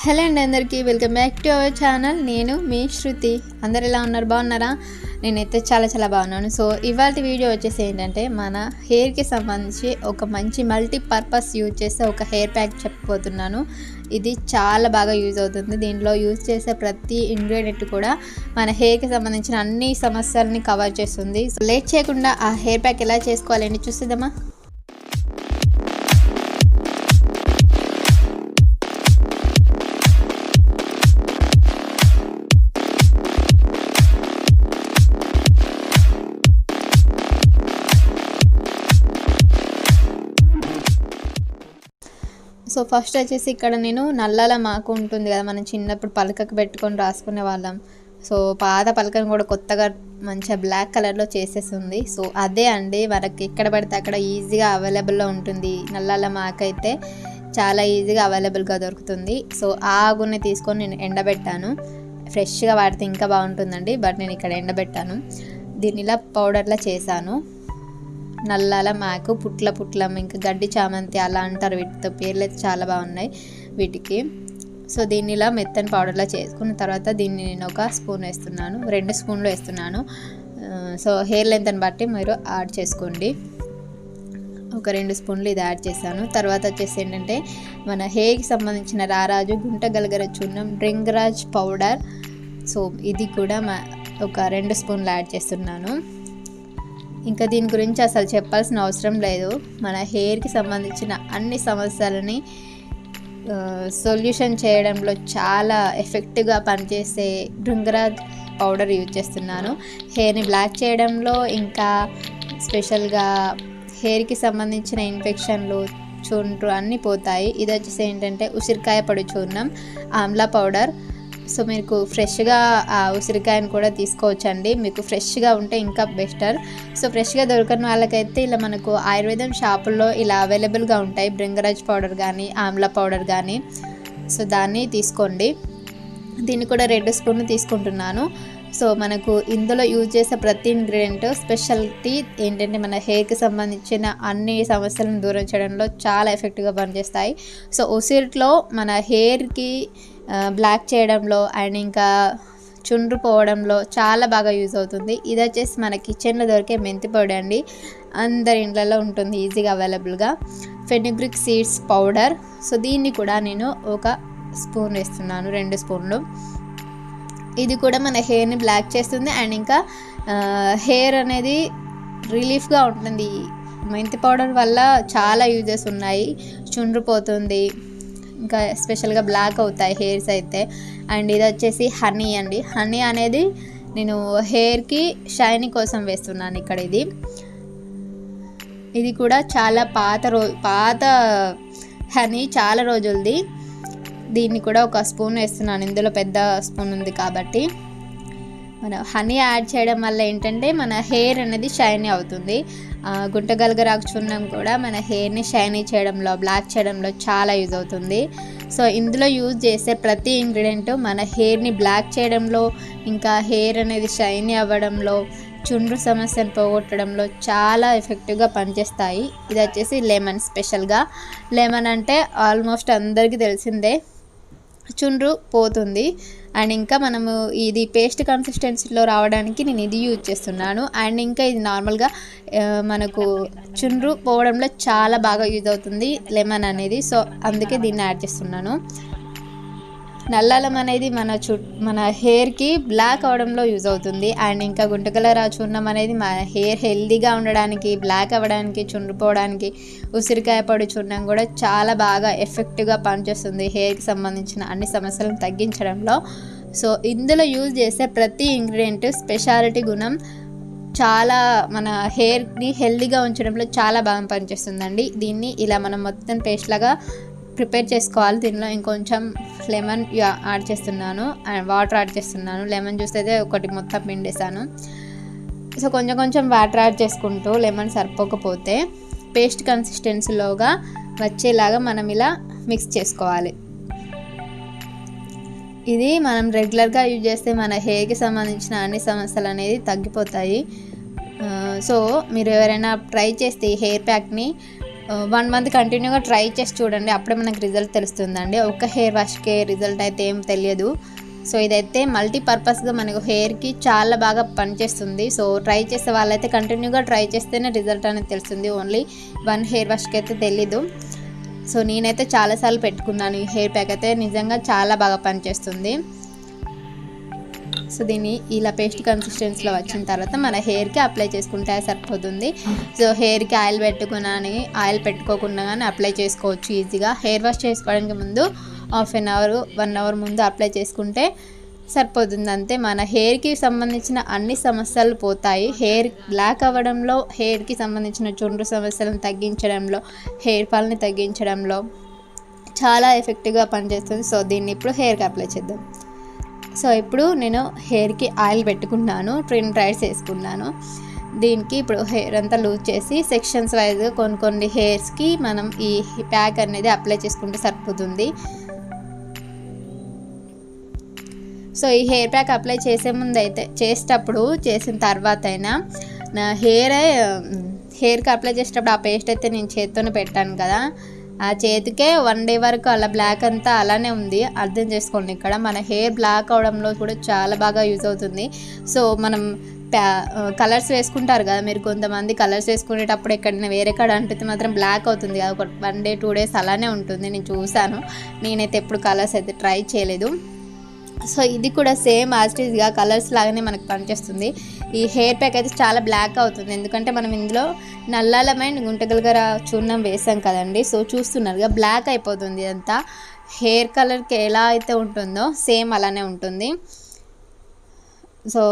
Hello అండి, అందరికీ welcome back to our channel. నేను మీ శృతి. అందరు ఎలా ఉన్నారు? బాగున్నారా? నేనైతే చాలా బాగున్నాను. సో ఇవాళ వీడియో వచ్చేసి ఏంటంటే, మన హెయిర్కి సంబంధించి ఒక మంచి మల్టీపర్పస్ యూజ్ చేసే ఒక హెయిర్ ప్యాక్ చెప్పబోతున్నాను. ఇది చాలా బాగా యూజ్ అవుతుంది. దీంట్లో యూజ్ చేసే ప్రతి ఇంగ్రీడియంట్ కూడా మన హెయిర్కి సంబంధించిన అన్ని సమస్యలని కవర్ చేస్తుంది. సో లేట్ చేయకుండా ఆ హెయిర్ ప్యాక్ ఎలా చేసుకోవాలని చూసేద్దామా? సో ఫస్ట్ వచ్చేసి ఇక్కడ నేను నల్లాల మాకు ఉంటుంది కదా, మనం చిన్నప్పుడు పలకకు పెట్టుకొని రాసుకునే వాళ్ళం. సో పాత పలకను కూడా కొత్తగా మంచిగా బ్లాక్ కలర్లో చేసేస్తుంది. సో అదే అండి, మనకి ఎక్కడ పడితే అక్కడ ఈజీగా అవైలబుల్లో ఉంటుంది. నల్లాల మాకు అయితే చాలా ఈజీగా అవైలబుల్గా దొరుకుతుంది. సో ఆ ఆకుని తీసుకొని నేను ఎండబెట్టాను. ఫ్రెష్గా వాడితే ఇంకా బాగుంటుందండి, బట్ నేను ఇక్కడ ఎండబెట్టాను. దీన్ని ఇలా పౌడర్లా చేశాను. నల్లాల మాకు, పుట్లం, ఇంకా గడ్డి చామంతి అలా అంటారు. వీటితో పేర్లు అయితే చాలా బాగున్నాయి వీటికి. సో దీన్ని ఇలా మెత్తని పౌడర్లా చేసుకున్న తర్వాత దీన్ని నేను ఒక స్పూన్ వేస్తున్నాను, 2 స్పూన్లు వేస్తున్నాను. సో హెయిర్ లెంత్ని బట్టి మీరు యాడ్ చేసుకోండి. ఒక 2 స్పూన్లు ఇది యాడ్ చేశాను. తర్వాత వచ్చేసి ఏంటంటే, మన హెయిర్కి సంబంధించిన రారాజు గుంట గలగర చూర్ణం బ్రింగ్రాజ్ పౌడర్. సో ఇది కూడా ఒక 2 స్పూన్లు యాడ్ చేస్తున్నాను. ఇంకా దీని గురించి అసలు చెప్పాల్సిన అవసరం లేదు. మన హెయిర్కి సంబంధించిన అన్ని సమస్యలని సొల్యూషన్ చేయడంలో చాలా ఎఫెక్టివ్గా పనిచేసే భృంగరాజ్ పౌడర్ యూజ్ చేస్తున్నాను. హెయిర్ని బ్లాక్ చేయడంలో, ఇంకా స్పెషల్గా హెయిర్కి సంబంధించిన ఇన్ఫెక్షన్లు, చుండ్రు అన్నీ పోతాయి. ఇది వచ్చేసి ఏంటంటే ఉసిరికాయ పొడి చూర్ణం, ఆమ్లా పౌడర్. సో మీకు ఫ్రెష్గా ఆ ఉసిరికాయను కూడా తీసుకోవచ్చండి. మీకు ఫ్రెష్గా ఉంటే ఇంకా బెటర్. సో ఫ్రెష్గా దొరకని వాళ్ళకైతే ఇలా మనకు ఆయుర్వేదం షాపుల్లో ఇలా అవైలబుల్గా ఉంటాయి, భృంగరాజ్ పౌడర్ కానీ ఆమ్లా పౌడర్ కానీ. సో దాన్ని తీసుకోండి. దీన్ని కూడా 2 స్పూన్లు తీసుకుంటున్నాను. సో మనకు ఇందులో యూజ్ చేసే ప్రతి ఇంగ్రీడియంట్ స్పెషాలిటీ ఏంటంటే, మన హెయిర్కి సంబంధించిన అన్ని సమస్యలను దూరం చేయడంలో చాలా ఎఫెక్టివ్గా పనిచేస్తాయి. సో ఉసిరిలో మన హెయిర్కి బ్లాక్ చేయడంలో అండ్ ఇంకా చుండ్రు పోవడంలో చాలా బాగా యూజ్ అవుతుంది. ఇది వచ్చేసి మన కిచెన్లో దొరికే మెంతి పొడి అండి. అందరి ఇండ్లలో ఉంటుంది ఈజీగా అవైలబుల్గా. Fenugreek seeds powder. సో దీన్ని కూడా నేను ఒక స్పూన్ వేస్తున్నాను, 2 స్పూన్లు. ఇది కూడా మన హెయిర్ని బ్లాక్ చేస్తుంది అండ్ ఇంకా హెయిర్ అనేది రిలీఫ్గా ఉంటుంది. మెంతి పౌడర్ వల్ల చాలా యూజెస్ ఉన్నాయి. చుండ్రు పోతుంది, ఇంకా స్పెషల్గా బ్లాక్ అవుతాయి హెయిర్స్ అయితే. అండ్ ఇది వచ్చేసి హనీ అండి. హనీ అనేది నేను హెయిర్కి షైనీ కోసం వేస్తున్నాను ఇక్కడ. ఇది కూడా చాలా పాత హనీ, చాలా రోజులది. దీన్ని కూడా ఒక స్పూన్ వేస్తున్నాను. ఇందులో పెద్ద స్పూన్ ఉంది కాబట్టి. మన హనీ యాడ్ చేయడం వల్ల ఏంటంటే మన హెయిర్ అనేది షైనీ అవుతుంది. గుంటగలగరాకు చూర్ణం కూడా మన హెయిర్ని షైనీ చేయడంలో, బ్లాక్ చేయడంలో చాలా యూజ్ అవుతుంది. సో ఇందులో యూజ్ చేసే ప్రతి ఇంగ్రీడియంట్ మన హెయిర్ని బ్లాక్ చేయడంలో, ఇంకా హెయిర్ అనేది షైనీ అవ్వడంలో, చుండ్రు సమస్యను పోగొట్టడంలో చాలా ఎఫెక్టివ్గా పనిచేస్తాయి. ఇది వచ్చేసి లెమన్. స్పెషల్గా లెమన్ అంటే ఆల్మోస్ట్ అందరికీ తెలిసిందే, చుండ్రు పోతుంది. అండ్ ఇంకా మనము ఇది పేస్ట్ కన్సిస్టెన్సీలో రావడానికి నేను ఇది యూజ్ చేస్తున్నాను. అండ్ ఇంకా ఇది నార్మల్గా మనకు చుండ్రు పోవడంలో చాలా బాగా యూజ్ అవుతుంది లెమన్ అనేది. సో అందుకే దీన్ని యాడ్ చేస్తున్నాను. నల్లాలం అనేది మన హెయిర్కి బ్లాక్ అవడంలో యూజ్ అవుతుంది. అండ్ ఇంకా గుంటగలరా చూర్ణం అనేది మన హెయిర్ హెల్దీగా ఉండడానికి, బ్లాక్ అవ్వడానికి, చుండ్రుపోవడానికి ఉసిరికాయ పొడి చూర్ణం కూడా చాలా బాగా ఎఫెక్టివ్గా పనిచేస్తుంది హెయిర్కి సంబంధించిన అన్ని సమస్యలను తగ్గించడంలో. సో ఇందులో యూజ్ చేసే ప్రతి ఇంగ్రీడియంట్ స్పెషాలిటీ గుణం చాలా మన హెయిర్ని హెల్దీగా ఉంచడంలో చాలా బాగా పనిచేస్తుందండి. దీన్ని ఇలా మనం మొత్తం పేస్ట్ లాగా ప్రిపేర్ చేసుకోవాలి. దీనిలో ఇంకొంచెం లెమన్ యాడ్ చేస్తున్నాను అండ్ వాటర్ యాడ్ చేస్తున్నాను. లెమన్ జ్యూస్ అయితే ఒకటి మొత్తం పిండేసాను. సో కొంచెం వాటర్ యాడ్ చేసుకుంటూ, లెమన్ సరిపోకపోతే పేస్ట్ కన్సిస్టెన్సీలోగా వచ్చేలాగా మనం ఇలా మిక్స్ చేసుకోవాలి. ఇది మనం రెగ్యులర్గా యూజ్ చేస్తే మన హెయిర్కి సంబంధించిన అన్ని సమస్యలు అనేది తగ్గిపోతాయి. సో మీరు ఎవరైనా ట్రై చేస్తే ఈ హెయిర్ ప్యాక్ని 1 మంత్ కంటిన్యూగా ట్రై చేసి చూడండి, అప్పుడే మనకు రిజల్ట్ తెలుస్తుందండి. ఒక్క హెయిర్ వాష్కే రిజల్ట్ అయితే ఏం తెలియదు. సో ఇదైతే మల్టీపర్పస్గా మనకు హెయిర్కి చాలా బాగా పనిచేస్తుంది. సో ట్రై చేసే వాళ్ళైతే కంటిన్యూగా ట్రై చేస్తేనే రిజల్ట్ అనేది తెలుస్తుంది, ఓన్లీ 1 హెయిర్ వాష్కి అయితే తెలీదు. సో నేనైతే చాలాసార్లు పెట్టుకున్నాను ఈ హెయిర్ ప్యాక్ అయితే, నిజంగా చాలా బాగా పనిచేస్తుంది. సో దీన్ని ఇలా పేస్ట్ కన్సిస్టెన్సీలో వచ్చిన తర్వాత మన హెయిర్కి అప్లై చేసుకుంటే సరిపోతుంది. సో హెయిర్కి ఆయిల్ పెట్టుకోకుండా కానీ అప్లై చేసుకోవచ్చు ఈజీగా. హెయిర్ వాష్ చేసుకోవడానికి ముందు హాఫ్ అన్ అవర్ 1 అవర్ ముందు అప్లై చేసుకుంటే సరిపోతుంది అంతే. మన హెయిర్కి సంబంధించిన అన్ని సమస్యలు పోతాయి. హెయిర్ బ్లాక్ అవ్వడంలో, హెయిర్కి సంబంధించిన చుండ్రు సమస్యలను తగ్గించడంలో, హెయిర్ ఫాల్ని తగ్గించడంలో చాలా ఎఫెక్టివ్గా పనిచేస్తుంది. సో దీన్ని ఇప్పుడు హెయిర్కి అప్లై చేద్దాం. సో ఇప్పుడు నేను హెయిర్కి ఆయిల్ పెట్టుకున్నాను, ట్రిమ్ డ్రైస్ వేసుకున్నాను. దీనికి ఇప్పుడు హెయిర్ అంతా లూజ్ చేసి సెక్షన్స్ వైజ్గా కొన్ని హెయిర్స్కి మనం ఈ ప్యాక్ అనేది అప్లై చేసుకుంటే సరిపోతుంది. సో ఈ హెయిర్ ప్యాక్ అప్లై చేసే ముందు అయితే, చేసిన తర్వాత అయినా నా హెయిర్కి అప్లై చేసేటప్పుడు ఆ పేస్ట్ అయితే నేను చేత్తోనే పెట్టాను కదా, ఆ చేతికే 1 డే వరకు అలా బ్లాక్ అంతా అలానే ఉంది. అర్థం చేసుకోండి, ఇక్కడ మన హెయిర్ బ్లాక్ అవడంలో కూడా చాలా బాగా యూజ్ అవుతుంది. సో మనం కలర్స్ వేసుకుంటారు కదా మీరు, కొంతమంది కలర్స్ వేసుకునేటప్పుడు ఎక్కడైనా వేరే కాడ అంటితే మాత్రం బ్లాక్ అవుతుంది కదా, ఒక 1 డే 2 డేస్ అలానే ఉంటుంది. నేను చూశాను, నేనైతే ఎప్పుడు కలర్స్ అయితే ట్రై చేయలేదు. సో ఇది కూడా సేమ్ యాస్టీజ్గా కలర్స్ లాగానే మనకు పనిచేస్తుంది. ఈ హెయిర్ ప్యాక్ అయితే చాలా బ్లాక్ అవుతుంది, ఎందుకంటే మనం ఇందులో నల్లాలమైన గుంటగలగర చూర్ణం వేసాం కదండి. సో చూస్తున్నారుగా బ్లాక్ అయిపోతుంది ఇదంతా. హెయిర్ కలర్కి ఎలా అయితే ఉంటుందో సేమ్ అలానే ఉంటుంది. సో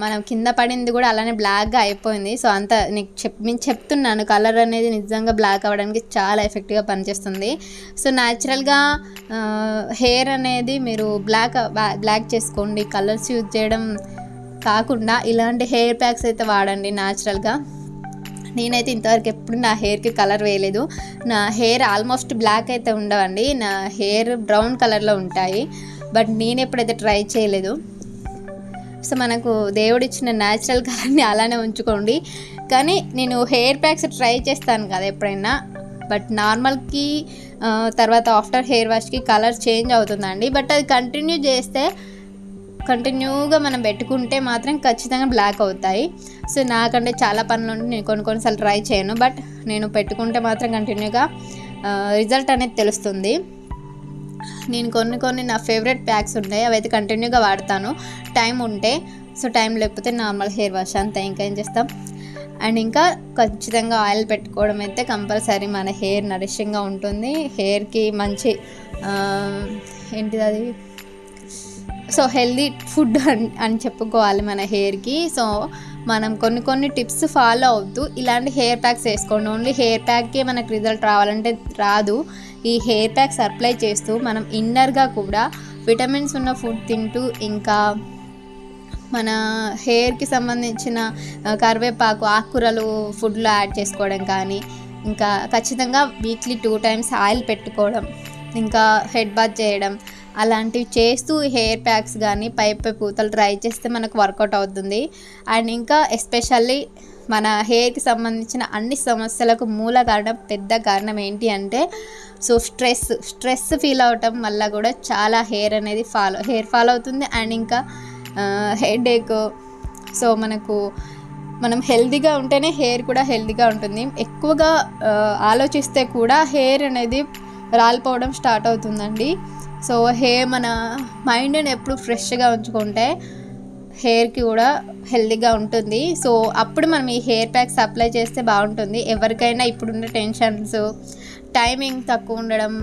మనం కింద పడింది కూడా అలానే బ్లాక్గా అయిపోయింది. సో అంత నేను చెప్తున్నాను, కలర్ అనేది నిజంగా బ్లాక్ అవ్వడానికి చాలా ఎఫెక్టివ్గా పనిచేస్తుంది. సో న్యాచురల్గా హెయిర్ అనేది మీరు బ్లాక్ చేసుకోండి, కలర్స్ యూజ్ చేయడం కాకుండా ఇలాంటి హెయిర్ ప్యాక్స్ అయితే వాడండి న్యాచురల్గా. నేనైతే ఇంతవరకు ఎప్పుడు నా హెయిర్కి కలర్ వేయలేదు. నా హెయిర్ ఆల్మోస్ట్ బ్లాక్ అయితే ఉండవండి, నా హెయిర్ బ్రౌన్ కలర్లో ఉంటాయి. బట్ నేను ఎప్పుడైతే ట్రై చేయలేదు. సో మనకు దేవుడిచ్చిన న్యాచురల్ కలర్ని అలానే ఉంచుకోండి. కానీ నేను హెయిర్ ప్యాక్స్ ట్రై చేస్తాను కదా ఎప్పుడైనా, బట్ నార్మల్కి తర్వాత ఆఫ్టర్ హెయిర్ వాష్కి కలర్ చేంజ్ అవుతుందండి. బట్ అది కంటిన్యూగా మనం పెట్టుకుంటే మాత్రం ఖచ్చితంగా బ్లాక్ అవుతాయి. సో నాకంటే చాలా పనులు ఉండి నేను కొన్నిసార్లు ట్రై చేయను, బట్ నేను పెట్టుకుంటే మాత్రం కంటిన్యూగా రిజల్ట్ అనేది తెలుస్తుంది. నేను కొన్ని నా ఫేవరెట్ ప్యాక్స్ ఉంటాయి, అవి అయితే కంటిన్యూగా వాడతాను టైం ఉంటే. సో టైం లేకపోతే నార్మల్ హెయిర్ వాష్ అంతా, ఇంకా ఏం చేస్తాం. అండ్ ఇంకా ఖచ్చితంగా ఆయిల్ పెట్టుకోవడం అయితే కంపల్సరీ, మన హెయిర్ నరిషింగ్గా ఉంటుంది, హెయిర్కి మంచి ఏంటిది అది, సో హెల్దీ ఫుడ్ అని చెప్పుకోవాలి మన హెయిర్కి. సో మనం కొన్ని టిప్స్ ఫాలో అవుతూ ఇలాంటి హెయిర్ ప్యాక్స్ వేసుకోండి. ఓన్లీ హెయిర్ ప్యాక్కే మనకు రిజల్ట్ రావాలంటే రాదు. ఈ హెయిర్ ప్యాక్స్ అప్లై చేస్తూ మనం ఇన్నర్గా కూడా విటమిన్స్ ఉన్న ఫుడ్ తింటూ, ఇంకా మన హెయిర్కి సంబంధించిన కరివేపాకు, ఆకుకూరలు ఫుడ్లో యాడ్ చేసుకోవడం కానీ, ఇంకా ఖచ్చితంగా వీక్లీ 2 times ఆయిల్ పెట్టుకోవడం, ఇంకా హెడ్ బాత్ చేయడం, అలాంటివి చేస్తూ హెయిర్ ప్యాక్స్ కానీ పై పూతలు ట్రై చేస్తే మనకు వర్కౌట్ అవుతుంది. అండ్ ఇంకా ఎస్పెషల్లీ మన హెయిర్కి సంబంధించిన అన్ని సమస్యలకు పెద్ద కారణం ఏంటి అంటే, సో స్ట్రెస్ ఫీల్ అవటం వల్ల కూడా చాలా హెయిర్ అనేది హెయిర్ ఫాల్ అవుతుంది. అండ్ ఇంకా హెడేక్. సో మనం హెల్తీగా ఉంటేనే హెయిర్ కూడా హెల్తీగా ఉంటుంది. ఎక్కువగా ఆలోచిస్తే కూడా హెయిర్ అనేది రాలిపోవడం స్టార్ట్ అవుతుందండి. సో మన మైండ్ని ఎప్పుడు ఫ్రెష్గా ఉంచుకుంటే హెయిర్కి కూడా హెల్తీగా ఉంటుంది. సో అప్పుడు మనం ఈ హెయిర్ ప్యాక్స్ అప్లై చేస్తే బాగుంటుంది. ఎవరికైనా ఇప్పుడున్న టెన్షన్స్, టైమింగ్ తక్కువ ఉండడం,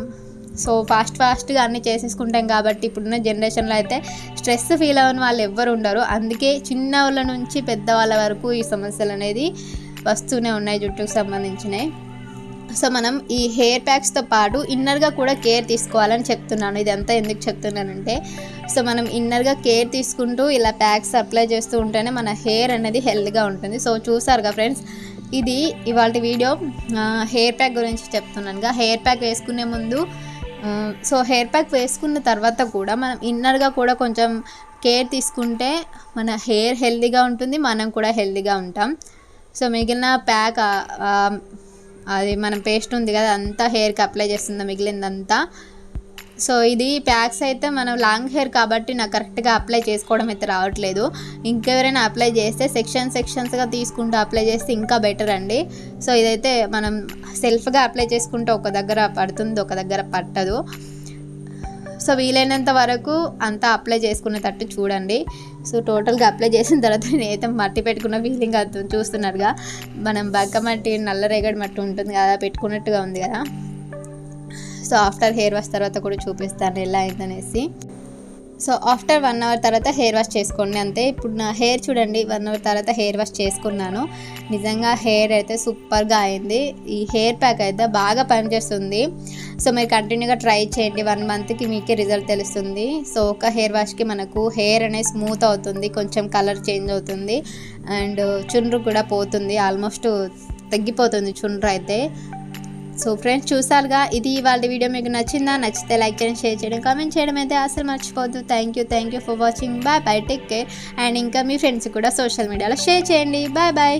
సో ఫాస్ట్గా అన్నీ చేసేసుకుంటాం కాబట్టి ఇప్పుడున్న జనరేషన్లో అయితే స్ట్రెస్ ఫీల్ అవ్వని వాళ్ళు ఎవ్వరు ఉండరు. అందుకే చిన్న వాళ్ళ నుంచి పెద్దవాళ్ళ వరకు ఈ సమస్యలు అనేది వస్తూనే ఉన్నాయి, జుట్టుకు సంబంధించినవి. సో మనం ఈ హెయిర్ ప్యాక్స్తో పాటు ఇన్నర్గా కూడా కేర్ తీసుకోవాలని చెప్తున్నాను. ఇదంతా ఎందుకు చెప్తున్నానంటే, సో మనం ఇన్నర్గా కేర్ తీసుకుంటూ ఇలా ప్యాక్స్ అప్లై చేస్తూ ఉంటేనే మన హెయిర్ అనేది హెల్తీగా ఉంటుంది. సో చూసారుగా ఫ్రెండ్స్, ఇది ఇవాళ వీడియో హెయిర్ ప్యాక్ గురించి చెప్తున్నానుగా. హెయిర్ ప్యాక్ వేసుకునే ముందు, సో హెయిర్ ప్యాక్ వేసుకున్న తర్వాత కూడా మనం ఇన్నర్గా కూడా కొంచెం కేర్ తీసుకుంటే మన హెయిర్ హెల్తీగా ఉంటుంది, మనం కూడా హెల్తీగా ఉంటాం. సో మిగిలిన ప్యాక్ అది మనం పేస్ట్ ఉంది కదా అంతా హెయిర్కి అప్లై చేస్తుందా మిగిలిందంతా. సో ఇది ప్యాక్స్ అయితే మనం లాంగ్ హెయిర్ కాబట్టి నాకు కరెక్ట్గా అప్లై చేసుకోవడం అయితే రావట్లేదు. ఇంకెవరైనా అప్లై చేస్తే సెక్షన్స్గా తీసుకుంటూ అప్లై చేస్తే ఇంకా బెటర్ అండి. సో ఇదైతే మనం సెల్ఫ్గా అప్లై చేసుకుంటే ఒక దగ్గర పడుతుంది, ఒక దగ్గర పట్టదు. సో వీలైనంత వరకు అంతా అప్లై చేసుకునేటట్టు చూడండి. సో టోటల్గా అప్లై చేసిన తర్వాత నేనైతే మట్టి పెట్టుకున్న ఫీలింగ్ అవుతుంది. చూస్తున్నారుగా మనం బగ్గ మట్టి, నల్ల రేగడి మట్టి ఉంటుంది కదా, పెట్టుకున్నట్టుగా ఉంది కదా. సో ఆఫ్టర్ హెయిర్ వాష్ తర్వాత కూడా చూపిస్తాను ఎలా అయిందనేసి. సో ఆఫ్టర్ 1 అవర్ తర్వాత హెయిర్ వాష్ చేసుకోండి అంతే. ఇప్పుడు నా హెయిర్ చూడండి, 1 అవర్ తర్వాత హెయిర్ వాష్ చేసుకున్నాను. నిజంగా హెయిర్ అయితే సూపర్గా అయింది. ఈ హెయిర్ ప్యాక్ అయితే బాగా పనిచేస్తుంది. సో మీరు కంటిన్యూగా ట్రై చేయండి, 1 మంత్కి మీకే రిజల్ట్ తెలుస్తుంది. సో ఒక హెయిర్ వాష్కి మనకు హెయిర్ అనేది స్మూత్ అవుతుంది, కొంచెం కలర్ చేంజ్ అవుతుంది, అండ్ చుండ్రు కూడా పోతుంది, ఆల్మోస్ట్ తగ్గిపోతుంది చుండ్రు అయితే. సో ఫ్రెండ్స్ చూసారుగా, ఇది ఇవాళ వీడియో మీకు నచ్చిందా? నచ్చితే లైక్ చేయండి, షేర్ చేయడం, కామెంట్ చేయడం అయితే అసలు మర్చిపోద్దు. Thank you for watching. Bye take care. And ఇంకా మీ ఫ్రెండ్స్ కూడా సోషల్ మీడియాలో షేర్ చేయండి. బాయ్.